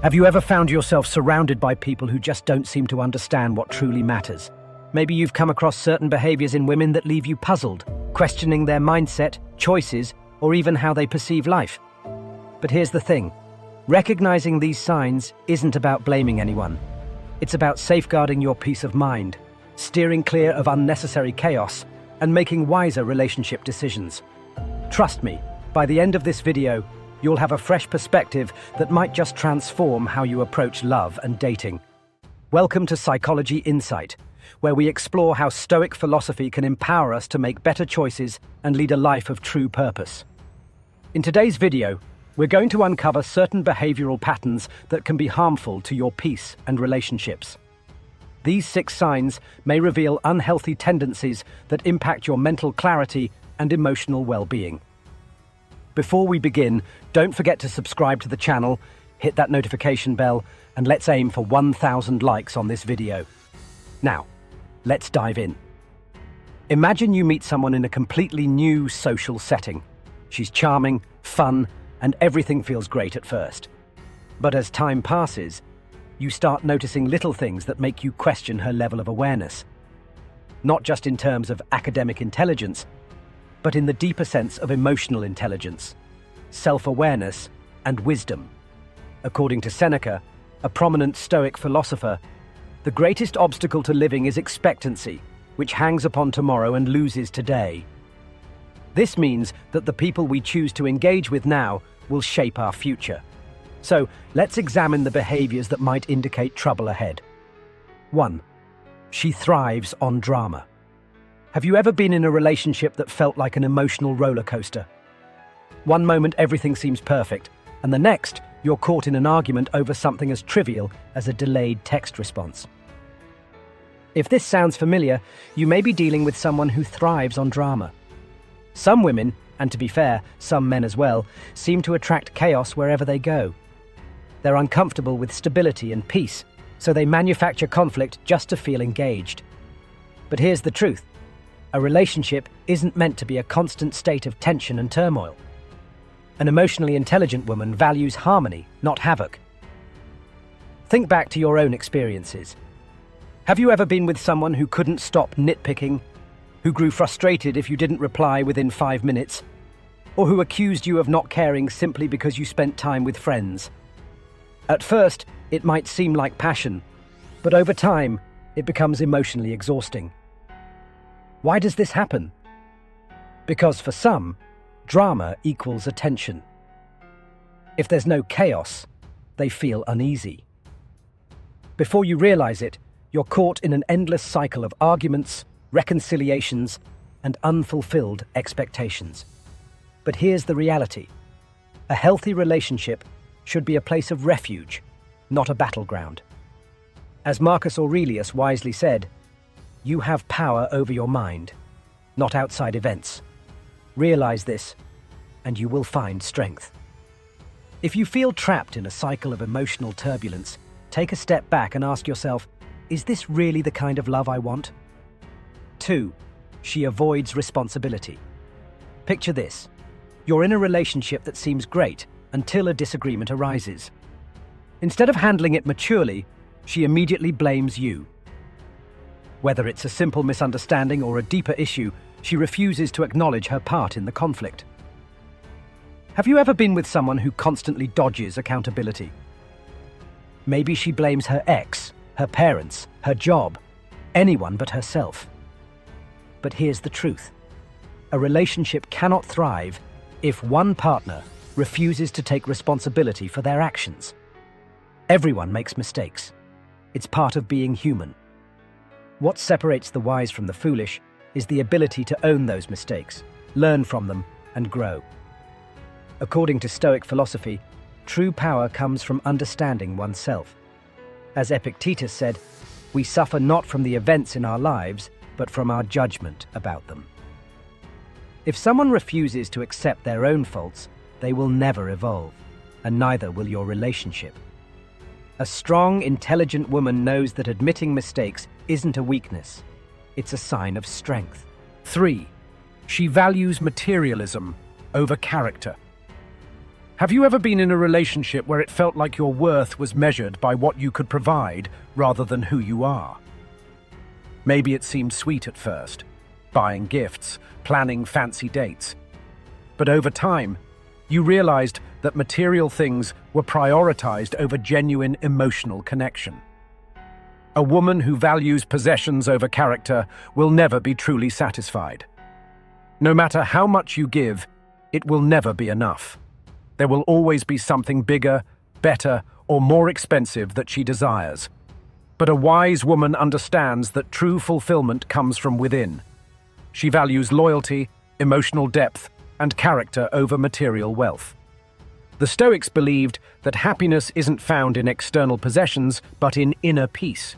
Have you ever found yourself surrounded by people who just don't seem to understand what truly matters? Maybe you've come across certain behaviors in women that leave you puzzled, questioning their mindset, choices, or even how they perceive life. But here's the thing. Recognizing these signs isn't about blaming anyone. It's about safeguarding your peace of mind, steering clear of unnecessary chaos, and making wiser relationship decisions. Trust me, by the end of this video, you'll have a fresh perspective that might just transform how you approach love and dating. Welcome to Psychology Insight, where we explore how Stoic philosophy can empower us to make better choices and lead a life of true purpose. In today's video, we're going to uncover certain behavioral patterns that can be harmful to your peace and relationships. These 6 signs may reveal unhealthy tendencies that impact your mental clarity and emotional well-being. Before we begin, don't forget to subscribe to the channel, hit that notification bell, and let's aim for 1,000 likes on this video. Now, let's dive in. Imagine you meet someone in a completely new social setting. She's charming, fun, and everything feels great at first. But as time passes, you start noticing little things that make you question her level of awareness. Not just in terms of academic intelligence, but in the deeper sense of emotional intelligence, self-awareness, and wisdom. According to Seneca, a prominent Stoic philosopher, the greatest obstacle to living is expectancy, which hangs upon tomorrow and loses today. This means that the people we choose to engage with now will shape our future. So, let's examine the behaviors that might indicate trouble ahead. 1. She thrives on drama. Have you ever been in a relationship that felt like an emotional roller coaster? One moment everything seems perfect, and the next you're caught in an argument over something as trivial as a delayed text response. If this sounds familiar, you may be dealing with someone who thrives on drama. Some women, and to be fair, some men as well, seem to attract chaos wherever they go. They're uncomfortable with stability and peace, so they manufacture conflict just to feel engaged. But here's the truth. A relationship isn't meant to be a constant state of tension and turmoil. An emotionally intelligent woman values harmony, not havoc. Think back to your own experiences. Have you ever been with someone who couldn't stop nitpicking, who grew frustrated if you didn't reply within 5 minutes, or who accused you of not caring simply because you spent time with friends? At first, it might seem like passion, but over time, it becomes emotionally exhausting. Why does this happen? Because for some, drama equals attention. If there's no chaos, they feel uneasy. Before you realize it, you're caught in an endless cycle of arguments, reconciliations, and unfulfilled expectations. But here's the reality. A healthy relationship should be a place of refuge, not a battleground. As Marcus Aurelius wisely said, you have power over your mind, not outside events. Realize this, and you will find strength. If you feel trapped in a cycle of emotional turbulence, take a step back and ask yourself, is this really the kind of love I want? 2. She avoids responsibility. Picture this. You're in a relationship that seems great until a disagreement arises. Instead of handling it maturely, she immediately blames you. Whether it's a simple misunderstanding or a deeper issue, she refuses to acknowledge her part in the conflict. Have you ever been with someone who constantly dodges accountability? Maybe she blames her ex, her parents, her job, anyone but herself. But here's the truth. A relationship cannot thrive if one partner refuses to take responsibility for their actions. Everyone makes mistakes. It's part of being human. What separates the wise from the foolish is the ability to own those mistakes, learn from them, and grow. According to Stoic philosophy, true power comes from understanding oneself. As Epictetus said, we suffer not from the events in our lives, but from our judgment about them. If someone refuses to accept their own faults, they will never evolve, and neither will your relationship. A strong, intelligent woman knows that admitting mistakes isn't a weakness. It's a sign of strength. 3. She values materialism over character. Have you ever been in a relationship where it felt like your worth was measured by what you could provide rather than who you are? Maybe it seemed sweet at first, buying gifts, planning fancy dates. But over time, you realized that material things were prioritized over genuine emotional connection. A woman who values possessions over character will never be truly satisfied. No matter how much you give, it will never be enough. There will always be something bigger, better, or more expensive that she desires. But a wise woman understands that true fulfillment comes from within. She values loyalty, emotional depth, and character over material wealth. The Stoics believed that happiness isn't found in external possessions, but in inner peace.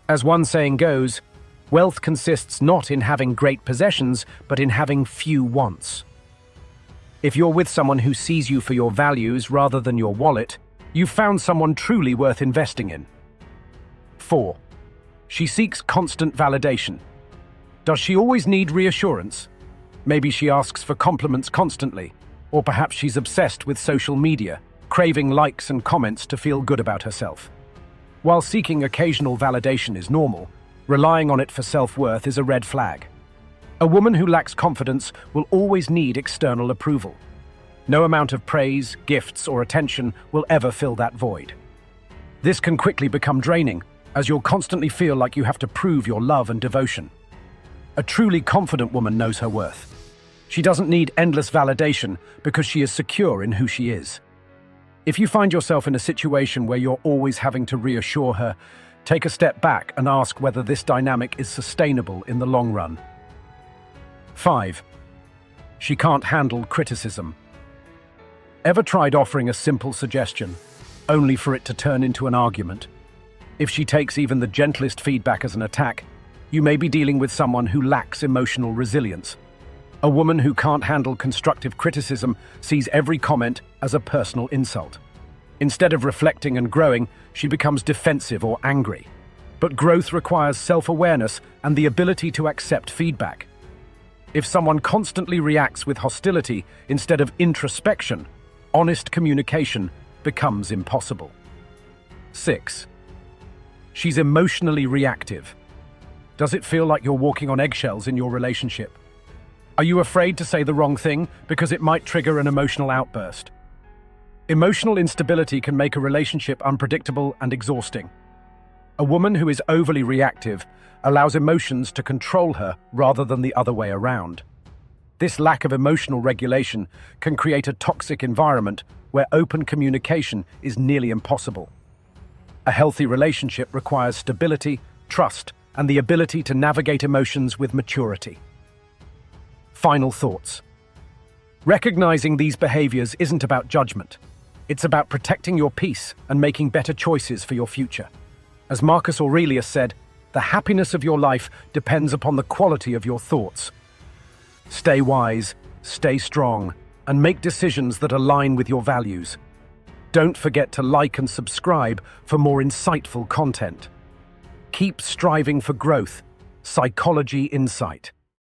As one saying goes, wealth consists not in having great possessions, but in having few wants. If you're with someone who sees you for your values rather than your wallet, you've found someone truly worth investing in. 4. She seeks constant validation. Does she always need reassurance? Maybe she asks for compliments constantly, or perhaps she's obsessed with social media, craving likes and comments to feel good about herself. While seeking occasional validation is normal, relying on it for self-worth is a red flag. A woman who lacks confidence will always need external approval. No amount of praise, gifts, or attention will ever fill that void. This can quickly become draining, as you'll constantly feel like you have to prove your love and devotion. A truly confident woman knows her worth. She doesn't need endless validation because she is secure in who she is. If you find yourself in a situation where you're always having to reassure her, take a step back and ask whether this dynamic is sustainable in the long run. 5. She can't handle criticism. Ever tried offering a simple suggestion, only for it to turn into an argument? If she takes even the gentlest feedback as an attack, you may be dealing with someone who lacks emotional resilience. A woman who can't handle constructive criticism sees every comment as a personal insult. Instead of reflecting and growing, she becomes defensive or angry. But growth requires self-awareness and the ability to accept feedback. If someone constantly reacts with hostility instead of introspection, honest communication becomes impossible. 6. She's emotionally reactive. Does it feel like you're walking on eggshells in your relationship? Are you afraid to say the wrong thing because it might trigger an emotional outburst? Emotional instability can make a relationship unpredictable and exhausting. A woman who is overly reactive allows emotions to control her rather than the other way around. This lack of emotional regulation can create a toxic environment where open communication is nearly impossible. A healthy relationship requires stability, trust, and the ability to navigate emotions with maturity. Final thoughts. Recognizing these behaviors isn't about judgment. It's about protecting your peace and making better choices for your future. As Marcus Aurelius said, the happiness of your life depends upon the quality of your thoughts. Stay wise, stay strong, and make decisions that align with your values. Don't forget to like and subscribe for more insightful content. Keep striving for growth. Psychology Insight.